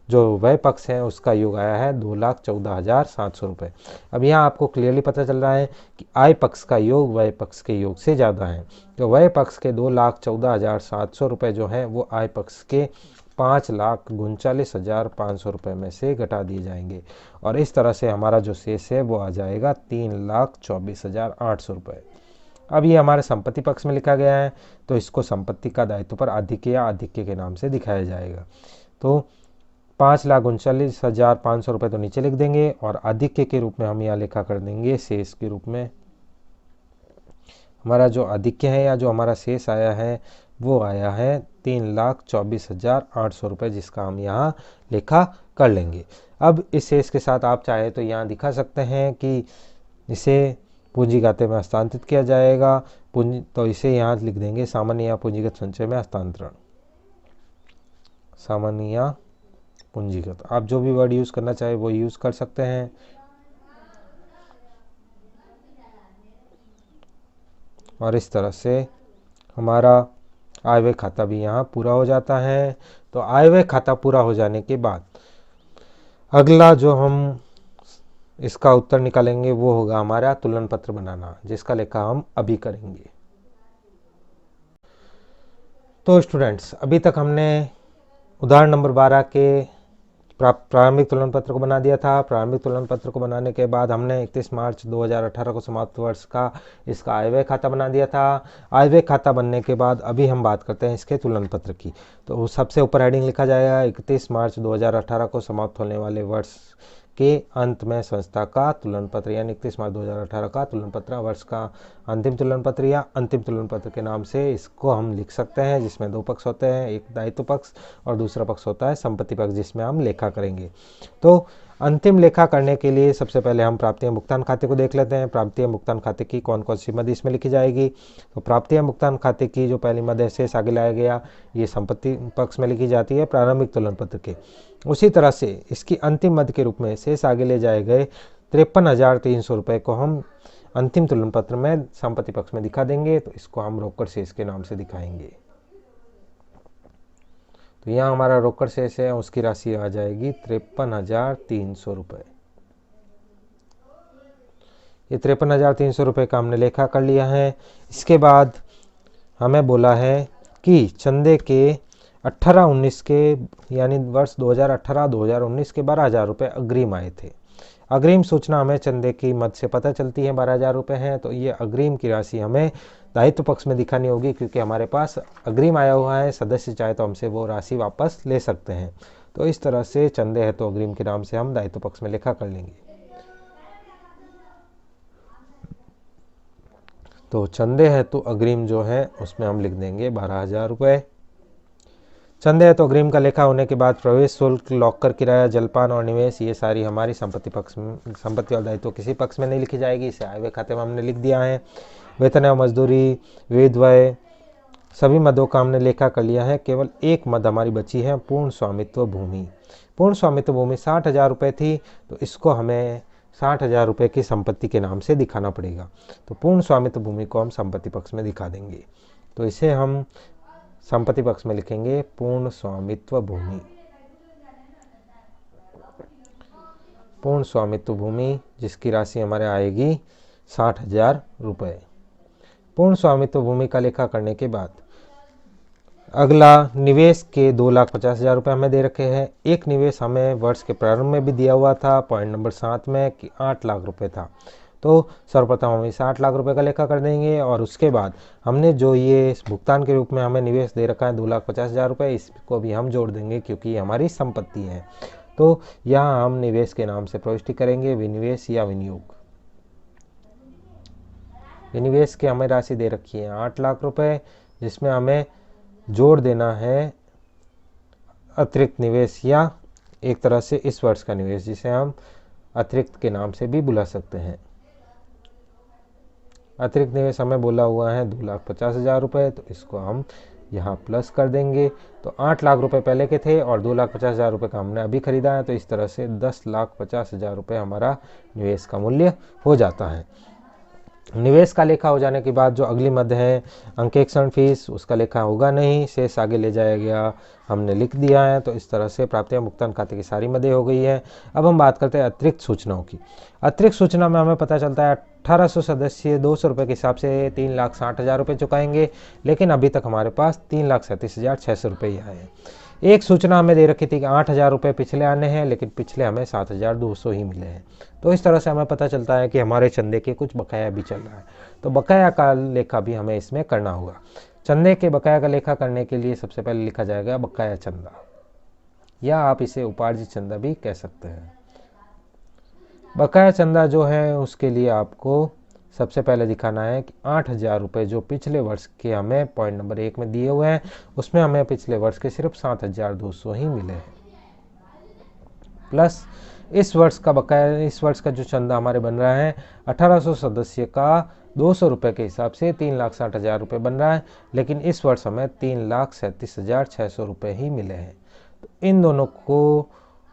जो व्यय पक्ष है उसका योग आया है 2,14,700 रुपये। अब यहाँ आपको क्लियरली पता चल रहा है कि आय पक्ष का योग व्यय पक्ष के योग से ज़्यादा है। तो व्यय पक्ष के 2,14,700 रुपये जो हैं वो आय पक्ष के 5,39,500 रुपये में से घटा दिए जाएंगे और इस तरह से हमारा जो शेष है वो आ जाएगा 3,24,800 रुपये। अब ये हमारे संपत्ति पक्ष में लिखा गया है, तो इसको संपत्ति का दायित्व पर आधिक्य या आधिक्य के नाम से दिखाया जाएगा। तो 5,39,500 रुपये तो नीचे लिख देंगे और आधिक्य के रूप में हम यहाँ लिखा कर देंगे शेष के रूप में हमारा जो अधिक्य है या जो हमारा शेष आया है वो आया है 3,24,800 रुपये, जिसका हम यहाँ लेखा कर लेंगे। अब इस शेष के साथ आप चाहे तो यहाँ दिखा सकते हैं कि इसे पूंजी खाते में हस्तांतरित किया जाएगा। पूंजी तो इसे यहाँ लिख देंगे सामान्य या पूंजीगत संचय में हस्तांतरण, सामान्य या पूंजीगत, आप जो भी वर्ड यूज़ करना चाहे वो यूज़ कर सकते हैं। और इस तरह से हमारा आय व्यय खाता भी यहाँ पूरा हो जाता है। तो आय व्यय खाता पूरा हो जाने के बाद अगला जो हम इसका उत्तर निकालेंगे वो होगा हमारा तुलन पत्र बनाना, जिसका लेखा हम अभी करेंगे। तो स्टूडेंट्स, अभी तक हमने उदाहरण नंबर 12 के प्रारंभिक तुलन पत्र को बना दिया था। प्रारंभिक तुलन पत्र को बनाने के बाद हमने 31 मार्च 2018 को समाप्त वर्ष का इसका आय व्यय खाता बना दिया था। आय व्यय खाता बनने के बाद अभी हम बात करते हैं इसके तुलन पत्र की। तो सबसे ऊपर हेडिंग लिखा जाएगा 31 मार्च 2018 को समाप्त होने वाले वर्ष के अंत में संस्था का तुलन पत्र, यानी 31 मार्च 2018 का तुलन पत्र, वर्ष का अंतिम तुलन पत्र या अंतिम तुलन पत्र के नाम से इसको हम लिख सकते हैं, जिसमें दो पक्ष होते हैं, एक दायित्व पक्ष और दूसरा पक्ष होता है संपत्ति पक्ष, जिसमें हम लेखा करेंगे। तो अंतिम लेखा करने के लिए सबसे पहले हम प्राप्ति एवं भुगतान खाते को देख लेते हैं। प्राप्ति एवं भुगतान खाते की कौन कौन सी मद इसमें लिखी जाएगी। तो प्राप्ति एवं भुगतान खाते की जो पहली मद है शेष आगे लाया गया, ये संपत्ति पक्ष में लिखी जाती है प्रारंभिक तुलन पत्र के। उसी तरह से इसकी अंतिम मद के रूप में शेष आगे ले जाए गए 53,300 रुपये को हम अंतिम तुलन पत्र में संपत्ति पक्ष में दिखा देंगे। तो इसको हम रोकड़ शेष के नाम से दिखाएंगे। तो यहाँ हमारा रोकड़ शेष है, उसकी राशि आ जाएगी 53,300 रुपये। ये 53,300 रुपये का हमने लेखा कर लिया है। इसके बाद हमें बोला है कि चंदे के 18-19 के यानी वर्ष 2018-2019 के 12,000 रुपये अग्रिम आए थे। अग्रिम सूचना हमें चंदे की मद से पता चलती है 12,000 रुपये हैं। तो ये अग्रिम की राशि हमें दायित्व पक्ष में दिखानी होगी, क्योंकि हमारे पास अग्रिम आया हुआ है। सदस्य चाहे तो हमसे वो राशि वापस ले सकते हैं। तो इस तरह से चंदे है तो अग्रिम के नाम से हम दायित्व पक्ष में लेखा कर लेंगे। तो चंदे है तो अग्रिम जो है उसमें हम लिख देंगे 12,000 रुपये। चंदे है तो अग्रिम का लेखा होने के बाद प्रवेश शुल्क, लॉकर किराया, जलपान और निवेश, ये सारी हमारी संपत्ति पक्ष में, संपत्ति और दायित्व किसी पक्ष में नहीं लिखी जाएगी, इसे आय व्यय खाते में हमने लिख दिया है। वेतन एवं मजदूरी, विविध व्यय, सभी मदों का हमने लेखा कर लिया है। केवल एक मद हमारी बची है, पूर्ण स्वामित्व भूमि। पूर्ण स्वामित्व भूमि 60,000 रुपये थी, तो इसको हमें 60,000 रुपये की संपत्ति के नाम से दिखाना पड़ेगा। तो पूर्ण स्वामित्व भूमि को हम संपत्ति पक्ष में दिखा देंगे। तो इसे हम संपत्ति पक्ष में लिखेंगे पूर्ण स्वामित्व भूमि। पूर्ण स्वामित्व भूमि जिसकी राशि हमारे आएगी 60,000 रुपये। पूर्ण स्वामित्व भूमि का लेखा करने के बाद अगला निवेश के 2,50,000 रुपये हमें दे रखे हैं। एक निवेश हमें वर्ष के प्रारंभ में भी दिया हुआ था, पॉइंट नंबर 7 में, कि 8 लाख रुपये था। तो सर्वप्रथम हम इस 8 लाख रुपए का लेखा कर देंगे और उसके बाद हमने जो ये भुगतान के रूप में हमें निवेश दे रखा है 2,50,000 रुपये, इसको भी हम जोड़ देंगे क्योंकि ये हमारी संपत्ति है। तो यहाँ हम निवेश के नाम से प्रविष्टि करेंगे विनिवेश या विनियोग। विनिवेश की हमें राशि दे रखी है 8 लाख रुपए, जिसमें हमें जोड़ देना है अतिरिक्त निवेश या एक तरह से इस वर्ष का निवेश, जिसे हम अतिरिक्त के नाम से भी बुला सकते हैं। अतिरिक्त निवेश हमें बोला हुआ है 2,50,000 रुपये, तो इसको हम यहाँ प्लस कर देंगे। तो 8 लाख रुपए पहले के थे और 2,50,000 रुपये का हमने अभी खरीदा है, तो इस तरह से 10,50,000 रुपये हमारा निवेश का मूल्य हो जाता है। निवेश का लेखा हो जाने के बाद जो अगली मद है अंकेक्षण फीस, उसका लेखा होगा नहीं, शेष आगे ले जाया गया, हमने लिख दिया है। तो इस तरह से प्राप्तियां भुगतान खाते की सारी मदें हो गई है। अब हम बात करते हैं अतिरिक्त सूचनाओं की। अतिरिक्त सूचना में हमें पता चलता है 1800 सदस्य 200 रुपये के हिसाब से 3,60,000 रुपये चुकाएंगे, लेकिन अभी तक हमारे पास 3,37,600 रुपये ही आए हैं। एक सूचना हमें दे रखी थी कि 8,000 रुपये पिछले आने हैं, लेकिन पिछले हमें 7,200 ही मिले हैं। तो इस तरह से हमें पता चलता है कि हमारे चंदे के कुछ बकाया भी चल रहा है। तो बकाया का लेखा भी हमें इसमें करना होगा। चंदे के बकाया का लेखा करने के लिए सबसे पहले लिखा जाएगा बकाया चंदा, या आप इसे उपार्जित चंदा भी कह सकते हैं। बकाया चंदा जो है उसके लिए आपको सबसे पहले दिखाना है कि 8,000 रुपये जो पिछले वर्ष के हमें पॉइंट नंबर 1 में दिए हुए हैं, उसमें हमें पिछले वर्ष के सिर्फ 7,200 ही मिले हैं, प्लस इस वर्ष का बकाया, इस वर्ष का जो चंदा हमारे बन रहा है 1800 सदस्य का 200 रुपये के हिसाब से 3,60,000 रुपये बन रहा है, लेकिन इस वर्ष हमें 3,37,600 रुपये ही मिले हैं। तो इन दोनों को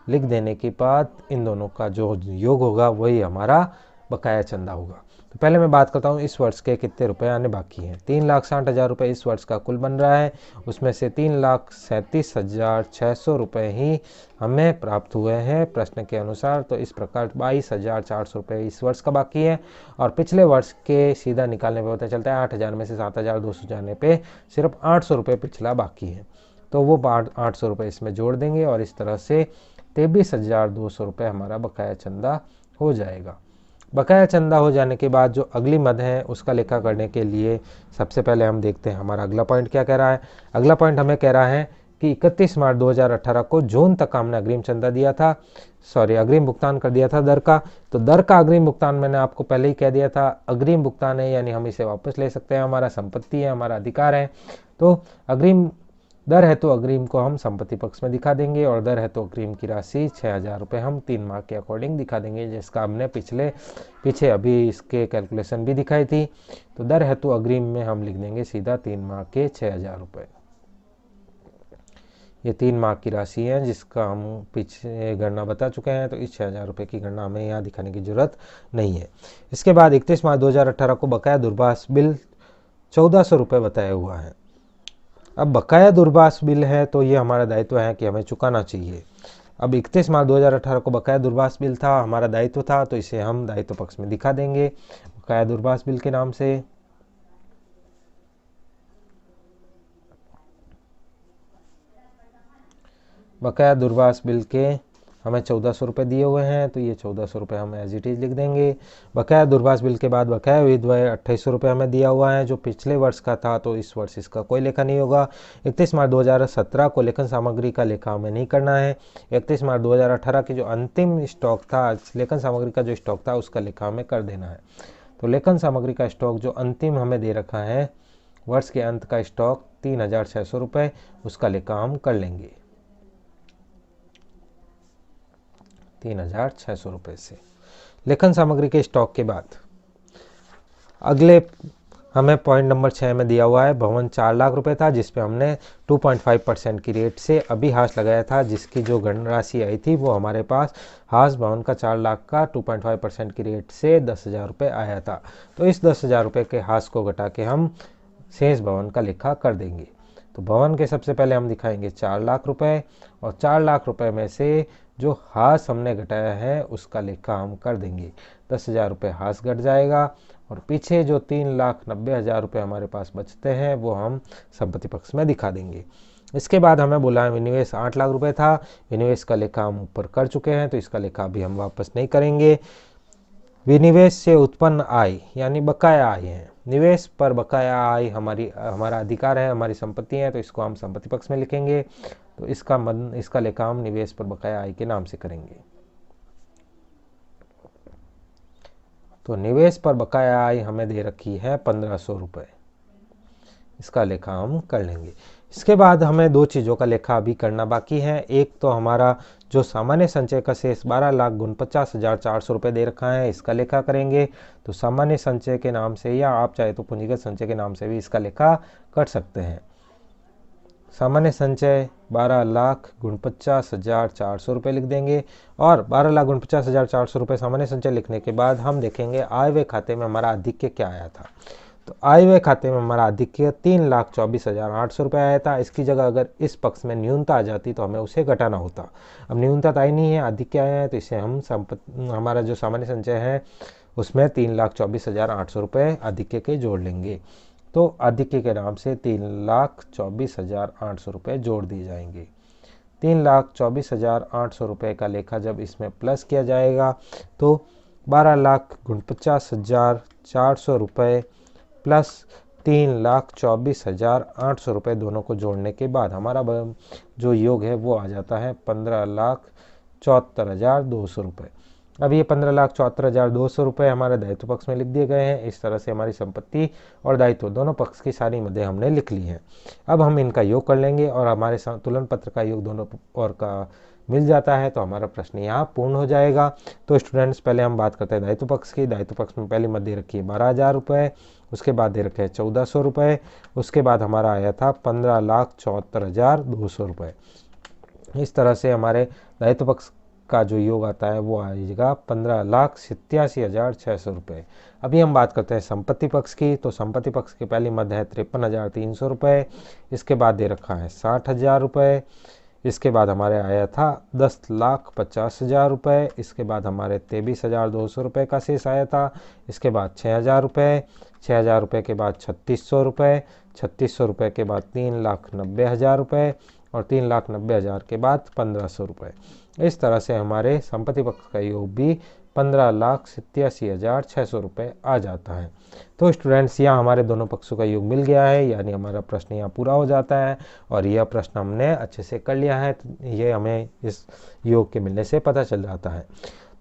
लिख देने के बाद इन दोनों का जो योग होगा वही हमारा बकाया चंदा होगा। तो पहले मैं बात करता हूँ इस वर्ष के कितने रुपए आने बाकी हैं। 3,60,000 रुपये इस वर्ष का कुल बन रहा है, उसमें से 3,37,600 रुपये ही हमें प्राप्त हुए हैं प्रश्न के अनुसार। तो इस प्रकार 22,400 रुपये इस वर्ष का बाकी है, और पिछले वर्ष के सीधा निकालने पर पता चलता है 8,000 में से 7,200 जाने पे सिर्फ 800 रुपये पिछला बाकी है। तो वो 800 रुपये इसमें जोड़ देंगे और इस तरह से 23,200 रुपये हमारा बकाया चंदा हो जाएगा। बकाया चंदा हो जाने के बाद जो अगली मद है उसका लेखा करने के लिए सबसे पहले हम देखते हैं हमारा अगला पॉइंट क्या कह रहा है। अगला पॉइंट हमें कह रहा है कि 31 मार्च 2018 को जून तक हमने अग्रिम चंदा दिया था, अग्रिम भुगतान कर दिया था दर का। तो दर का अग्रिम भुगतान मैंने आपको पहले ही कह दिया था, अग्रिम भुगतान है यानी हम इसे वापस ले सकते हैं, हमारा संपत्ति है, हमारा अधिकार है। तो अग्रिम दर है तो अग्रिम को हम संपत्ति पक्ष में दिखा देंगे, और दर है तो अग्रिम की राशि 6,000 रुपये हम 3 माह के अकॉर्डिंग दिखा देंगे, जिसका हमने पीछे अभी इसके कैलकुलेशन भी दिखाई थी। तो दर है तो अग्रिम में हम लिख देंगे सीधा 3 माह के 6,000 रुपये। ये 3 माह की राशि है जिसका हम पीछे गणना बता चुके हैं, तो इस 6,000 रुपये की गणना हमें यहाँ दिखाने की जरूरत नहीं है। इसके बाद 31 मार्च 2018 को बकाया दूरभाष बिल 1,400 रुपये बताया हुआ है। अब बकाया दूरभाष बिल है तो ये हमारा दायित्व है कि हमें चुकाना चाहिए। अब 31 मार्च 2018 को बकाया दूरभाष बिल था, हमारा दायित्व था, तो इसे हम दायित्व पक्ष में दिखा देंगे बकाया दूरभाष बिल के नाम से। बकाया दूरभाष बिल के हमें 1,400 रुपये दिए हुए हैं, तो ये 1,400 रुपये हम एज इट इज लिख देंगे। बकाया दूरभाष बिल के बाद बकाया विधवाय 2,800 रुपये हमें दिया हुआ है, जो पिछले वर्ष का था, तो इस वर्ष इसका कोई लेखा नहीं होगा। 31 मार्च 2017 को लेखन सामग्री का लेखा हमें नहीं करना है। 31 मार्च 2018 की जो अंतिम स्टॉक था, लेखन सामग्री का जो स्टॉक था, उसका लेखा हमें कर देना है। तो लेखन सामग्री का स्टॉक जो अंतिम हमें दे रखा है, वर्ष के अंत का स्टॉक 3,600 रुपये, उसका लेखा हम कर लेंगे 3,600 रुपये से। लेखन सामग्री के स्टॉक के बाद अगले हमें पॉइंट नंबर 6 में दिया हुआ है भवन 4 लाख रुपए था, जिस पे हमने 2.5% की रेट से अभी हाश लगाया था, जिसकी जो गणना राशि आई थी वो हमारे पास हाश भवन का 4 लाख का 2.5% की रेट से 10,000 रुपये आया था। तो इस 10,000 रुपये के हाश को घटा के हम शेष भवन का लेखा कर देंगे। तो भवन के सबसे पहले हम दिखाएंगे 4 लाख रुपए, और 4 लाख रुपए में से जो हाश हमने घटाया है उसका लेखा हम कर देंगे। 10,000 रुपये हाश घट जाएगा, और पीछे जो 3,90,000 रुपये हमारे पास बचते हैं वो हम संपत्ति पक्ष में दिखा देंगे। इसके बाद हमें बोला है विनिवेश 8 लाख रुपये था, विनिवेश का लेखा हम ऊपर कर चुके हैं, तो इसका लेखा अभी हम वापस नहीं करेंगे। विनिवेश से उत्पन्न आय यानी बकाया आय है, निवेश पर बकाया आय हमारा अधिकार है, हमारी संपत्ति है, तो इसको हम संपत्ति पक्ष में लिखेंगे। तो इसका लेखा हम निवेश पर बकाया आय के नाम से करेंगे। तो निवेश पर बकाया आय हमें दे रखी है 1,500 रुपये, इसका लेखा हम कर लेंगे। इसके बाद हमें 2 चीज़ों का लेखा अभी करना बाकी है। एक तो हमारा जो सामान्य संचय का शेष 12,49,400 रुपये दे रखा है, इसका लेखा करेंगे। तो सामान्य संचय के नाम से या आप चाहे तो पूंजीगत संचय के नाम से भी इसका लेखा कर सकते हैं। सामान्य संचय 12,49,400 रुपये लिख देंगे, और 12,49,400 रुपये सामान्य संचय लिखने के बाद हम देखेंगे आय व्यय खाते में हमारा अधिक्य क्या आया था। तो आय व्यय खाते में हमारा अधिक्य 3,24,800 रुपये आया था। इसकी जगह अगर इस पक्ष में न्यूनता आ जाती तो हमें उसे घटाना होता। अब न्यूनता आई नहीं है, अधिक्य आया है, तो इसे हम हमारा जो सामान्य संचय है उसमें 3,24,800 रुपये अधिक्य के जोड़ लेंगे। तो अधिक्य के नाम से 3,24,800 रुपये जोड़ दिए जाएंगे। 3,24,800 रुपये का लेखा जब इसमें प्लस किया जाएगा तो 12,49,400 रुपये प्लस 3,24,800 रुपये दोनों को जोड़ने के बाद हमारा जो योग है वो आ जाता है 15,74,200 रुपये। अब ये 15,74,200 रुपये हमारे दायित्व पक्ष में लिख दिए गए हैं। इस तरह से हमारी संपत्ति और दायित्व दोनों पक्ष की सारी मदें हमने लिख ली हैं। अब हम इनका योग कर लेंगे और हमारे तुलन पत्र का योग दोनों और का मिल जाता है तो हमारा प्रश्न यहाँ पूर्ण हो जाएगा। तो स्टूडेंट्स, पहले हम बात करते हैं दायित्व पक्ष की। दायित्व पक्ष में पहली मद दे रखी है 12,000 रुपये, उसके बाद दे रखे हैं 1,400 रुपये, उसके बाद हमारा आया था 15,74,200 रुपये। इस तरह से हमारे दायित्व पक्ष का जो योग आता है वो आएगा 15,87,600 रुपये। अभी हम बात करते हैं संपत्ति पक्ष की। तो संपत्ति पक्ष की पहली मद है 53,300 रुपये, इसके बाद दे रखा है 60,000 रुपये, इसके बाद हमारे आया था 10,50,000 रुपये, इसके बाद हमारे 23,200 रुपये का शेष आया था, इसके बाद 6,000 रुपये, 6,000 रुपये के बाद 3,600 रुपये, 3,600 रुपये के बाद 3,90,000 रुपये और 3,90,000 के बाद 1,500 रुपये। इस तरह से हमारे संपत्ति पक्ष का योग भी 15,87,600 रुपये आ जाता है। तो स्टूडेंट्स, यहाँ हमारे दोनों पक्षों का योग मिल गया है, यानी हमारा प्रश्न यहाँ पूरा हो जाता है और यह प्रश्न हमने अच्छे से कर लिया है। तो ये हमें इस योग के मिलने से पता चल जाता है।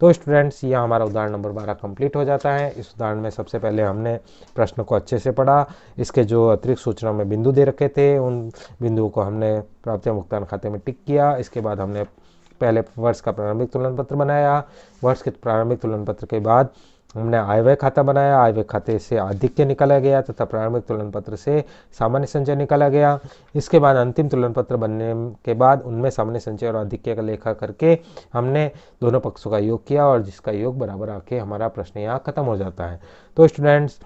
तो स्टूडेंट्स, यह हमारा उदाहरण नंबर 12 कंप्लीट हो जाता है। इस उदाहरण में सबसे पहले हमने प्रश्न को अच्छे से पढ़ा, इसके जो अतिरिक्त सूचना में बिंदु दे रखे थे उन बिंदुओं को हमने प्राप्तियां भुगतान खाते में टिक किया। इसके बाद हमने पहले वर्ष का प्रारंभिक तुलन पत्र बनाया, वर्ष के प्रारंभिक तुलन पत्र के बाद हमने आय व्यय खाता बनाया, आय व्यय खाते से आधिक्य निकाला गया तथा प्रारंभिक तुलन पत्र से सामान्य संचय निकाला गया। इसके बाद अंतिम तुलन पत्र बनने के बाद उनमें सामान्य संचय और आधिक्य का लेखा करके हमने दोनों पक्षों का योग किया और जिसका योग बराबर आके हमारा प्रश्न यहाँ खत्म हो जाता है। तो स्टूडेंट्स,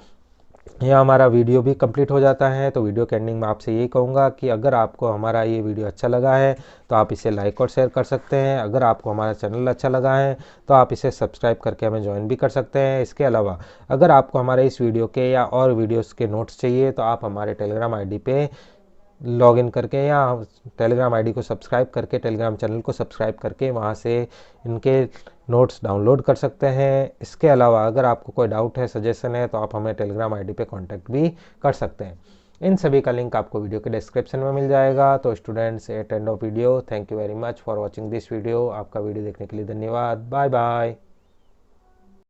यह हमारा वीडियो भी कंप्लीट हो जाता है। तो वीडियो के एंडिंग में आपसे यही कहूँगा कि अगर आपको हमारा ये वीडियो अच्छा लगा है तो आप इसे लाइक और शेयर कर सकते हैं। अगर आपको हमारा चैनल अच्छा लगा है तो आप इसे सब्सक्राइब करके हमें ज्वाइन भी कर सकते हैं। इसके अलावा अगर आपको हमारे इस वीडियो के या और वीडियोस के नोट्स चाहिए तो आप हमारे टेलीग्राम आईडी पे लॉगिन करके या टेलीग्राम आईडी को सब्सक्राइब करके टेलीग्राम चैनल को सब्सक्राइब करके वहाँ से इनके नोट्स डाउनलोड कर सकते हैं। इसके अलावा अगर आपको कोई डाउट है, सजेशन है तो आप हमें टेलीग्राम आईडी पे कांटेक्ट भी कर सकते हैं। इन सभी का लिंक आपको वीडियो के डिस्क्रिप्शन में मिल जाएगा। तो students, at end of video, thank you very much for watching this video. आपका वीडियो देखने के लिए धन्यवाद। Bye bye.